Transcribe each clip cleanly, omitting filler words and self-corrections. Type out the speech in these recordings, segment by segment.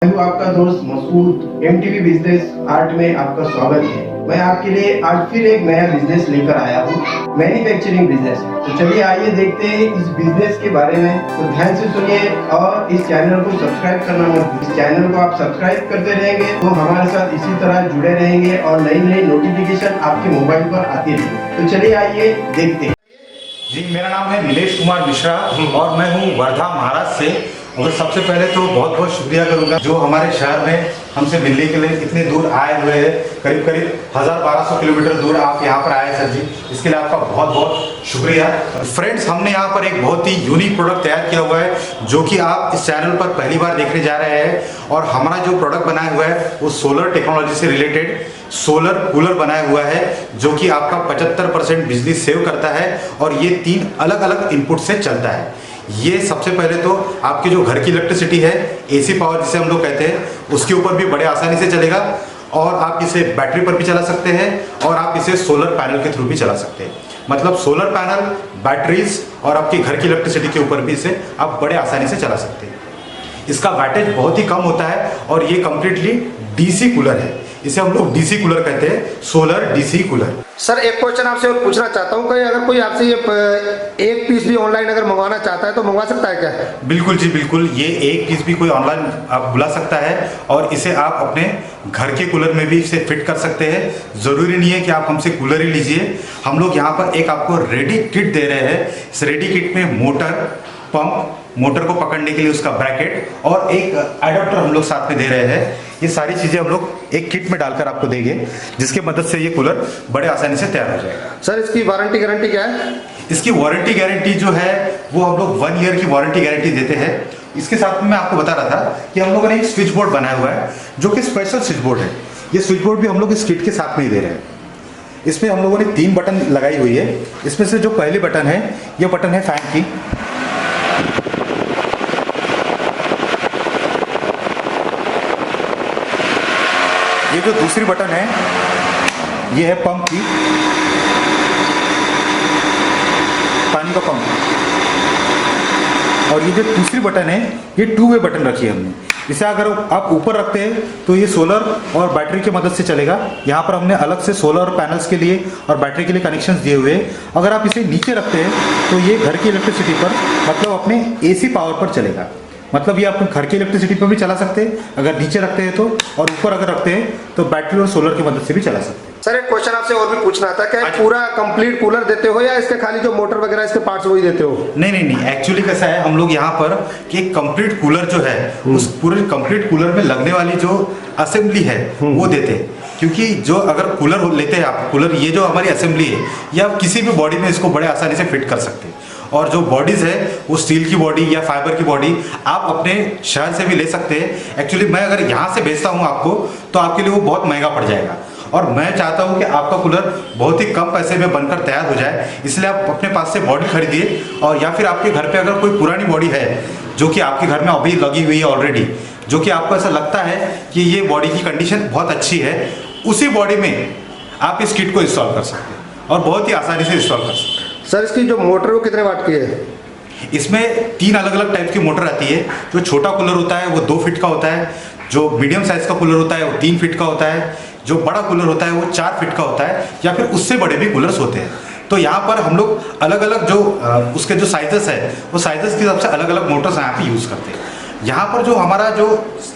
मैं हूँ आपका दोस्त मसूद। एमटीवी बिजनेस आर्ट में आपका स्वागत है। मैं आपके लिए आज फिर एक नया बिजनेस लेकर आया हूँ, मैन्युफैक्चरिंग बिजनेस। तो चलिए आइए देखते हैं इस बिजनेस के बारे में। तो ध्यान से सुनिए और इस चैनल को सब्सक्राइब करना मत भूलिए। इस चैनल को आप सब्सक्राइब करते रहेंगे तो हमारे साथ इसी तरह जुड़े रहेंगे और नई नई नोटिफिकेशन आपके मोबाइल पर आती रहेगी। तो चलिए आइए देखते हैं। जी, मेरा नाम है नीलेश कुमार मिश्रा और मैं हूँ वर्धा महाराष्ट्र से। और सबसे पहले तो बहुत बहुत शुक्रिया करूँगा जो हमारे शहर में हमसे मिलने के लिए इतने दूर आए हुए हैं। करीब करीब 1200 किलोमीटर दूर आप यहाँ पर आए सर जी, इसके लिए आपका बहुत बहुत शुक्रिया। फ्रेंड्स, हमने यहाँ पर एक बहुत ही यूनिक प्रोडक्ट तैयार किया हुआ है जो कि आप इस चैनल पर पहली बार देखने जा रहे हैं। और हमारा जो प्रोडक्ट बनाया हुआ है वो सोलर टेक्नोलॉजी से रिलेटेड सोलर कूलर बनाया हुआ है जो कि आपका 75% बिजली सेव करता है और ये 3 अलग अलग इनपुट से चलता है। ये सबसे पहले तो आपके जो घर की इलेक्ट्रिसिटी है, एसी पावर जिसे हम लोग कहते हैं, उसके ऊपर भी बड़े आसानी से चलेगा और आप इसे बैटरी पर भी चला सकते हैं और आप इसे सोलर पैनल के थ्रू भी चला सकते हैं। मतलब सोलर पैनल, बैटरीज और आपके घर की इलेक्ट्रिसिटी के ऊपर भी इसे आप बड़े आसानी से चला सकते हैं। इसका वैटेज बहुत ही कम होता है और ये कंप्लीटली डीसी कूलर है। इसे हम लोग डीसी कूलर कहते हैं, सोलर डीसी कूलर। सर, एक क्वेश्चन आपसे और पूछना चाहता हूँ कि अगर कोई आपसे ये एक पीस भी ऑनलाइन अगर मंगवाना चाहता है तो मंगवा सकता है क्या? बिल्कुल जी, बिल्कुल। ये एक पीस भी कोई ऑनलाइन आप बुला सकता है और इसे आप अपने घर के कूलर में भी इसे फिट कर सकते हैं। ज़रूरी नहीं है कि आप हमसे कूलर ही लीजिए। हम लोग यहाँ पर एक आपको रेडी किट दे रहे हैं। इस रेडी किट में मोटर, पंप, मोटर को पकड़ने के लिए उसका ब्रैकेट और एक एडाप्टर हम लोग साथ में दे रहे हैं। ये सारी चीज़ें हम लोग एक किट में डालकर आपको देंगे जिसकी मदद से ये कूलर बड़े आसानी से तैयार हो जाएगा। सर, इसकी वारंटी गारंटी क्या है? इसकी वारंटी गारंटी जो है वो हम लोग 1 ईयर की वारंटी गारंटी देते हैं। इसके साथ में मैं आपको बता रहा था कि हम लोगों ने एक स्विच बोर्ड बनाया हुआ है जो कि स्पेशल स्विच बोर्ड है। ये स्विच बोर्ड भी हम लोग इस किट के साथ में ही दे रहे हैं। इसमें हम लोगों ने 3 बटन लगाई हुई है। इसमें से जो पहली बटन है, ये बटन है फैन की। ये जो दूसरी बटन है ये है पंप की, पानी का पंप। और ये जो तीसरी बटन है ये 2 वे बटन रखी है हमने। इसे अगर आप ऊपर रखते हैं तो ये सोलर और बैटरी की मदद से चलेगा। यहाँ पर हमने अलग से सोलर पैनल्स के लिए और बैटरी के लिए कनेक्शंस दिए हुए हैं। अगर आप इसे नीचे रखते हैं तो ये घर की इलेक्ट्रिसिटी पर, मतलब अपने एसी पावर पर चलेगा। मतलब ये अपने घर की इलेक्ट्रिसिटी पर भी चला सकते हैं अगर नीचे रखते हैं तो, और ऊपर अगर रखते हैं तो बैटरी और सोलर की मदद से भी चला सकते हैं। सर, एक क्वेश्चन आपसे और भी पूछना था, क्या पूरा कंप्लीट कूलर देते हो या इसके खाली जो मोटर वगैरह इसके पार्ट्स वही देते हो? नहीं, एक्चुअली कैसा है, हम लोग यहाँ पर कि एक कंप्लीट कूलर जो है उस पूरे कंप्लीट कूलर में लगने वाली जो असेंबली है वो देते हैं। क्योंकि जो अगर कूलर लेते हैं आप, कूलर ये जो हमारी असेंबली है ये आप किसी भी बॉडी में इसको बड़े आसानी से फिट कर सकते हैं। और जो बॉडीज़ है वो स्टील की बॉडी या फाइबर की बॉडी आप अपने शहर से भी ले सकते हैं। एक्चुअली मैं अगर यहाँ से भेजता हूँ आपको तो आपके लिए वो बहुत महंगा पड़ जाएगा और मैं चाहता हूँ कि आपका कूलर बहुत ही कम पैसे में बनकर तैयार हो जाए। इसलिए आप अपने पास से बॉडी खरीदिए और या फिर आपके घर पे अगर कोई पुरानी बॉडी है जो कि आपके घर में अभी लगी हुई है ऑलरेडी, जो कि आपको ऐसा लगता है कि ये बॉडी की कंडीशन बहुत अच्छी है, उसी बॉडी में आप इस किट को इंस्टॉल कर सकते हैं और बहुत ही आसानी से इंस्टॉल कर सकते हैं। सर, इसकी जो मोटर वो कितने वाट की है? इसमें 3 अलग अलग टाइप की मोटर आती है। जो छोटा कूलर होता है वो 2 फीट का होता है, जो मीडियम साइज का कूलर होता है वो 3 फीट का होता है, जो बड़ा कूलर होता है वो 4 फीट का होता है, या फिर उससे बड़े भी कूलर्स होते हैं। तो यहाँ पर हम लोग अलग अलग जो उसके जो साइजेस है वो साइजेस के हिसाब से अलग अलग मोटर्स यहाँ पे यूज़ करते हैं। यहाँ पर जो हमारा जो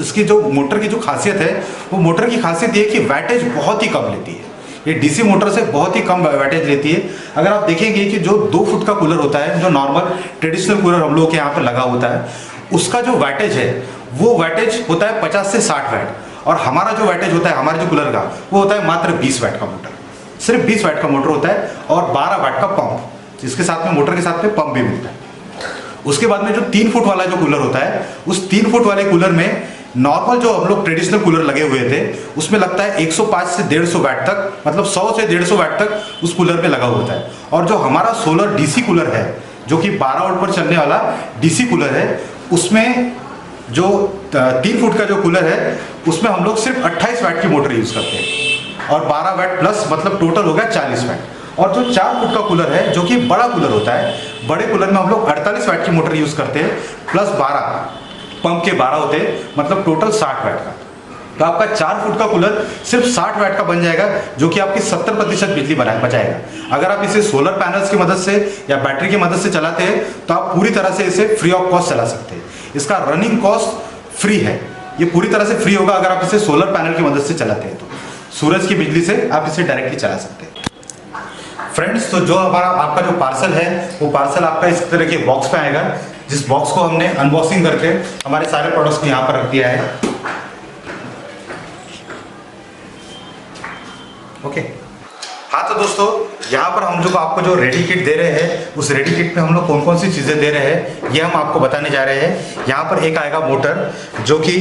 इसकी जो मोटर की जो खासियत है वो मोटर की खासियत ये कि वैटेज बहुत ही कम लेती है। ये डीसी मोटर से बहुत ही कम वैटेज लेती है। अगर आप देखेंगे कि जो 2 फुट का कूलर होता है, जो नॉर्मल ट्रेडिशनल कूलर हम लोग के यहाँ पर लगा होता है, उसका जो वैटेज है वो वैटेज होता है 50 से 60 वैट और हमारा जो वैटेज होता है हमारे जो कूलर का वो होता है मात्र 20 वैट का मोटर। सिर्फ 20 वैट का मोटर होता है और 12 वैट का पंप, जिसके साथ में मोटर के साथ में पंप भी मिलता है। उसके बाद में जो 3 फुट वाला जो कूलर होता है, उस 3 फुट वाले कूलर में नॉर्मल जो हम लोग ट्रेडिशनल कूलर लगे हुए थे उसमें लगता है 105 से 150 वैट तक, मतलब 100 से 150 वैट तक उस कूलर में लगा होता है। और जो हमारा सोलर डीसी कूलर है जो कि 12 वोल्ट पर चलने वाला डीसी कूलर है, उसमें जो 3 फुट का जो कूलर है उसमें हम लोग सिर्फ 28 वैट की मोटर यूज़ करते हैं और 12 वैट प्लस, मतलब टोटल हो गया 40 वैट। और जो 4 फुट का कूलर है जो कि बड़ा कूलर होता है, बड़े कूलर में हम लोग 48 वैट की मोटर यूज़ करते हैं प्लस 12, पंप के 12 होते हैं, मतलब टोटल 60 वाट का। तो आपका 4 फुट का कूलर सिर्फ 60 वाट का बन जाएगा, जो कि आपकी 70% बिजली बचाएगा। अगर आप इसे सोलर पैनल्स की मदद से या बैटरी की मदद से चलाते हैं तो आप पूरी तरह से इसे फ्री ऑफ कॉस्ट चला सकते हैं। इसका रनिंग कॉस्ट फ्री है, ये पूरी तरह से फ्री होगा अगर आप इसे सोलर पैनल की मदद से चलाते हैं तो सूरज की बिजली से आप इसे डायरेक्टली चला सकते हैं। फ्रेंड्स, तो जो हमारा आपका जो पार्सल है वो पार्सल आपका इस तरह के बॉक्स में आएगा, जिस बॉक्स को हमने अनबॉक्सिंग करके हमारे सारे प्रोडक्ट्स को यहाँ पर रख दिया है। ओके हाँ, तो दोस्तों यहाँ पर हम जो आपको जो रेडी किट दे रहे हैं, उस रेडी किट में हम लोग कौन कौन सी चीज़ें दे रहे हैं ये हम आपको बताने जा रहे हैं। यहाँ पर एक आएगा मोटर, जो कि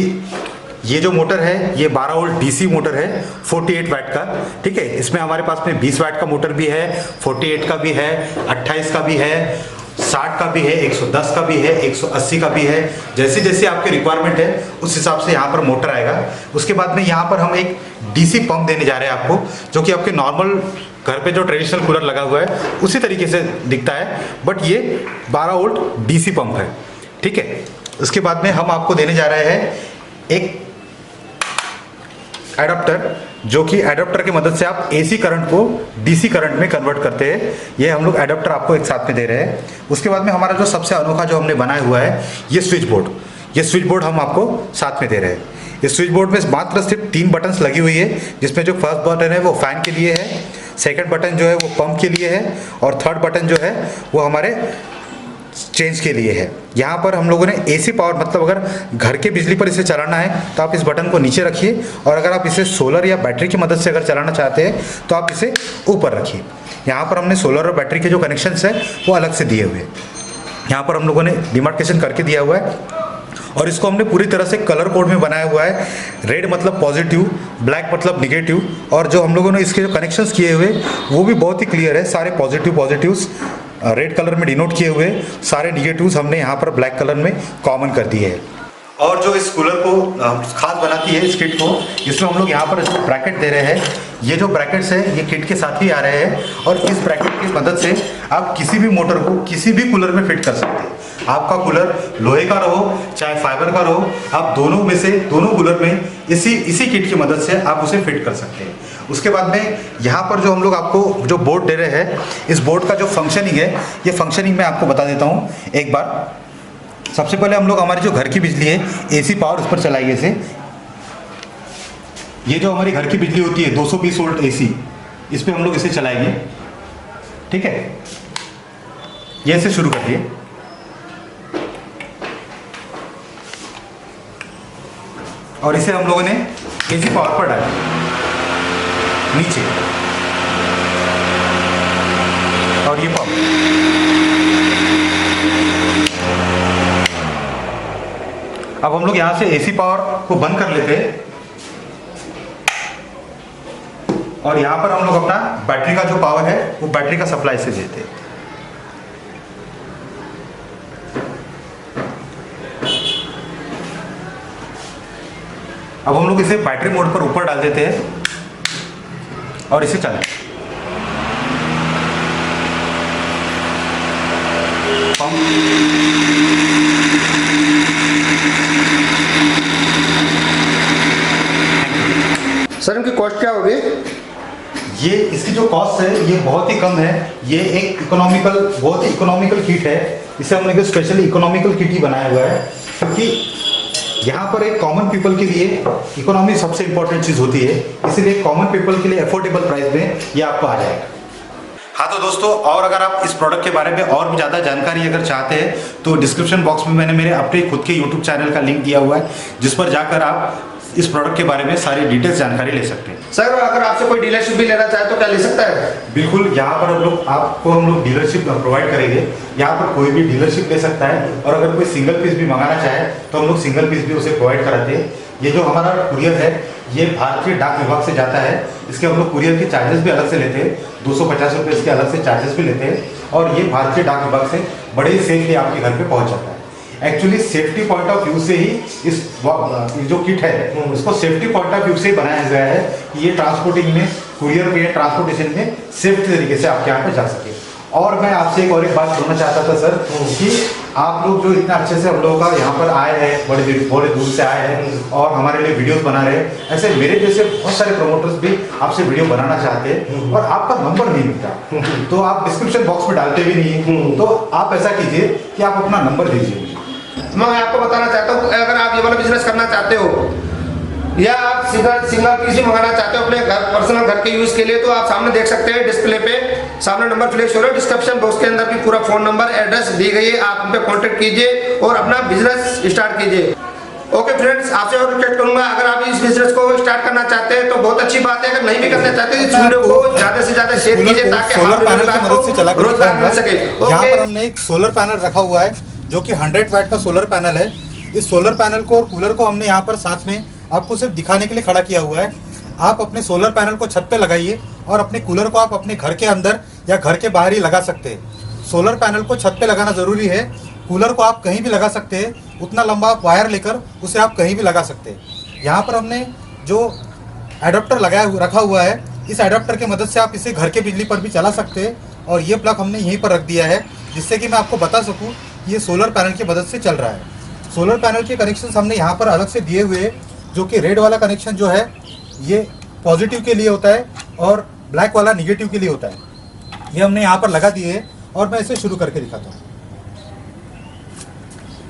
ये जो मोटर है ये 12 वोल्ट डीसी मोटर है 48 वाट का। ठीक है, इसमें हमारे पास में 20 वाट का मोटर भी है, 48 का भी है, 28 का भी है, 60 का भी है, 110 का भी है, 180 का भी है। जैसे जैसे आपकी रिक्वायरमेंट है उस हिसाब से यहाँ पर मोटर आएगा। उसके बाद में यहाँ पर हम एक डीसी पंप देने जा रहे हैं आपको, जो कि आपके नॉर्मल घर पे जो ट्रेडिशनल कूलर लगा हुआ है उसी तरीके से दिखता है, बट ये 12 वोल्ट डीसी पंप है। ठीक है, उसके बाद में हम आपको देने जा रहे हैं एक एडाप्टर, जो कि एडाप्टर की मदद से आप एसी करंट को डीसी करंट में कन्वर्ट करते हैं। ये हम लोग एडाप्टर आपको एक साथ में दे रहे हैं। उसके बाद में हमारा जो सबसे अनोखा जो हमने बनाया हुआ है ये स्विच बोर्ड, ये स्विच बोर्ड हम आपको साथ में दे रहे हैं। इस स्विच बोर्ड में मात्र सिर्फ 3 बटन्स लगी हुई है, जिसमें जो फर्स्ट बटन है वो फैन के लिए है, सेकंड बटन जो है वो पंप के लिए है, और थर्ड बटन जो है वो हमारे चेंज के लिए है। यहाँ पर हम लोगों ने एसी पावर, मतलब अगर घर के बिजली पर इसे चलाना है तो आप इस बटन को नीचे रखिए, और अगर आप इसे सोलर या बैटरी की मदद से अगर चलाना चाहते हैं तो आप इसे ऊपर रखिए। यहाँ पर हमने सोलर और बैटरी के जो कनेक्शंस हैं वो अलग से दिए हुए हैं। यहाँ पर हम लोगों ने डिमार्केशन करके दिया हुआ है, और इसको हमने पूरी तरह से कलर कोड में बनाया हुआ है। रेड मतलब पॉजिटिव, ब्लैक मतलब निगेटिव, और जो हम लोगों ने इसके जो कनेक्शंस किए हुए वो भी बहुत ही क्लियर है। सारे पॉजिटिव्स रेड कलर में डिनोट किए हुए, सारे निगेटिव्स हमने यहाँ पर ब्लैक कलर में कॉमन कर दिए हैं। और जो इस कूलर को खास बनाती है इस किट को, इसमें हम लोग यहाँ पर जो ब्रैकेट दे रहे हैं, ये जो ब्रैकेट्स है ये किट के साथ ही आ रहे हैं, और इस ब्रैकेट की मदद से आप किसी भी मोटर को किसी भी कूलर में फिट कर सकते हैं। आपका कूलर लोहे का रहो चाहे फाइबर का रहो, आप दोनों में से दोनों कूलर में इसी किट की मदद से आप उसे फिट कर सकते हैं। उसके बाद में यहाँ पर जो हम लोग आपको जो बोर्ड दे रहे हैं, इस बोर्ड का जो फंक्शनिंग है ये फंक्शनिंग मैं आपको बता देता हूँ एक बार। सबसे पहले हम लोग हमारी जो घर की बिजली है एसी पावर उस पर चलाइए इसे। ये जो हमारी घर की बिजली होती है 220 वोल्ट एसी, इस पर हम लोग इसे चलाएंगे। ठीक है, ये इसे शुरू कर दिए। और इसे हम लोगों ने एसी पावर पर डाला नीचे, और ये पंप। अब हम लोग यहां से एसी पावर को बंद कर लेते हैं, और यहां पर हम लोग अपना बैटरी का जो पावर है वो बैटरी का सप्लाई से देते हैं। अब हम लोग इसे बैटरी मोड पर ऊपर डाल देते हैं और इसे चलाएं। सर इनकी कॉस्ट क्या होगी? ये इसकी जो कॉस्ट है ये बहुत ही कम है। ये एक बहुत ही इकोनॉमिकल किट है। इसे हमने एक स्पेशली इकोनॉमिकल किट ही बनाया हुआ है, क्योंकि यहाँ पर एक कॉमन पीपल के लिए इकोनॉमी सबसे इंपॉर्टेंट चीज़ होती है, इसीलिए कॉमन पीपल के लिए अफोर्डेबल प्राइस में ये आपको आ जाएगा। हाँ तो दोस्तों, और अगर आप इस प्रोडक्ट के बारे में और भी ज़्यादा जानकारी अगर चाहते हैं तो डिस्क्रिप्शन बॉक्स में मैंने मेरे अपने खुद के यूट्यूब चैनल का लिंक दिया हुआ है, जिस पर जाकर आप इस प्रोडक्ट के बारे में सारी डिटेल्स जानकारी ले सकते हैं। सर अगर आपसे कोई डीलरशिप भी लेना चाहे तो क्या ले सकता है? बिल्कुल, यहाँ पर हम लोग डीलरशिप प्रोवाइड करेंगे। यहाँ पर कोई भी डीलरशिप ले सकता है, और अगर कोई सिंगल पीस भी मंगाना चाहे तो हम लोग सिंगल पीस भी उसे प्रोवाइड कराते हैं। ये जो हमारा कुरियर है ये भारतीय डाक विभाग से जाता है। इसके हम लोग कुरियर के चार्जेस भी अलग से लेते हैं, 250 रुपये इसके अलग से चार्जेस भी लेते हैं, और ये भारतीय डाक विभाग से बड़े ही सेफली आपके घर पे पहुंच जाता है। Actually safety point of view से ही इस जो किट है उसको सेफ्टी पॉइंट ऑफ व्यू से ही बनाया गया है कि ये ट्रांसपोर्टिंग में, कुरियर में, ट्रांसपोर्टेशन में सेफ्टी तरीके से आपके यहाँ पे जा सके। और मैं आपसे एक बात बोलना चाहता था सर कि आप लोग जो इतना अच्छे से हम लोगों का यहाँ पर आए हैं, बड़े दूर से आए हैं और हमारे लिए वीडियोस बना रहे हैं। ऐसे मेरे जैसे बहुत सारे प्रमोटर्स भी आपसे वीडियो बनाना चाहते हैं और आपका नंबर नहीं मिलता, तो आप डिस्क्रिप्शन बॉक्स में डालते भी नहीं है। तो आप ऐसा कीजिए कि आप अपना नंबर दीजिए मुझे। मैं आपको बताना चाहता हूँ, अगर आप ये वाला बिजनेस करना चाहते हो या आप सिंगल पीसी मंगाना चाहते हो अपने घर पर्सनल घर के यूज के लिए, तो आप सामने देख सकते हैं डिस्प्ले पे सामने नंबर फ्लैश हो रहा है। डिस्क्रिप्शन बॉक्स के अंदर भी पूरा फोन नंबर एड्रेस दी गई है, आप उन पे कांटेक्ट कीजिए और अपना बिजनेस स्टार्ट कीजिए। ओके फ्रेंड्स, आपसे और रिक्वेस्ट करूंगा, अगर आप इस बिजनेस को स्टार्ट करना चाहते हैं तो बहुत अच्छी बात है। अगर नहीं भी करना चाहते तो इस वीडियो को ज्यादा से ज्यादा शेयर कीजिए ताकि सोलर पैनल की मदद से चला रोजगार मिल सके। यहाँ पर हमने एक सोलर पैनल रखा हुआ है जो कि 100 वाट का सोलर पैनल है। इस सोलर पैनल को और कूलर को हमने यहाँ पर साथ में आपको सिर्फ दिखाने के लिए खड़ा किया हुआ है। आप अपने सोलर पैनल को छत पे लगाइए और अपने कूलर को आप अपने घर के अंदर या घर के बाहर ही लगा सकते हैं। सोलर पैनल को छत पे लगाना ज़रूरी है, कूलर को आप कहीं भी लगा सकते हैं, उतना लंबा आप वायर लेकर उसे आप कहीं भी लगा सकते हैं। यहाँ पर हमने जो एडाप्टर रखा हुआ है, इस एडाप्टर की मदद से आप इसे घर के बिजली पर भी चला सकते हैं और ये प्लग हमने यहीं पर रख दिया है जिससे कि मैं आपको बता सकूँ कि ये सोलर पैनल की मदद से चल रहा है। सोलर पैनल के कनेक्शन हमने यहाँ पर अलग से दिए हुए हैं, जो कि रेड वाला कनेक्शन जो है ये पॉजिटिव के लिए होता है और ब्लैक वाला निगेटिव के लिए होता है। ये हमने यहाँ पर लगा दिए हैं और मैं इसे शुरू करके दिखाता हूँ।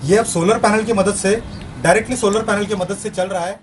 ये अब सोलर पैनल की मदद से डायरेक्टली सोलर पैनल की मदद से चल रहा है।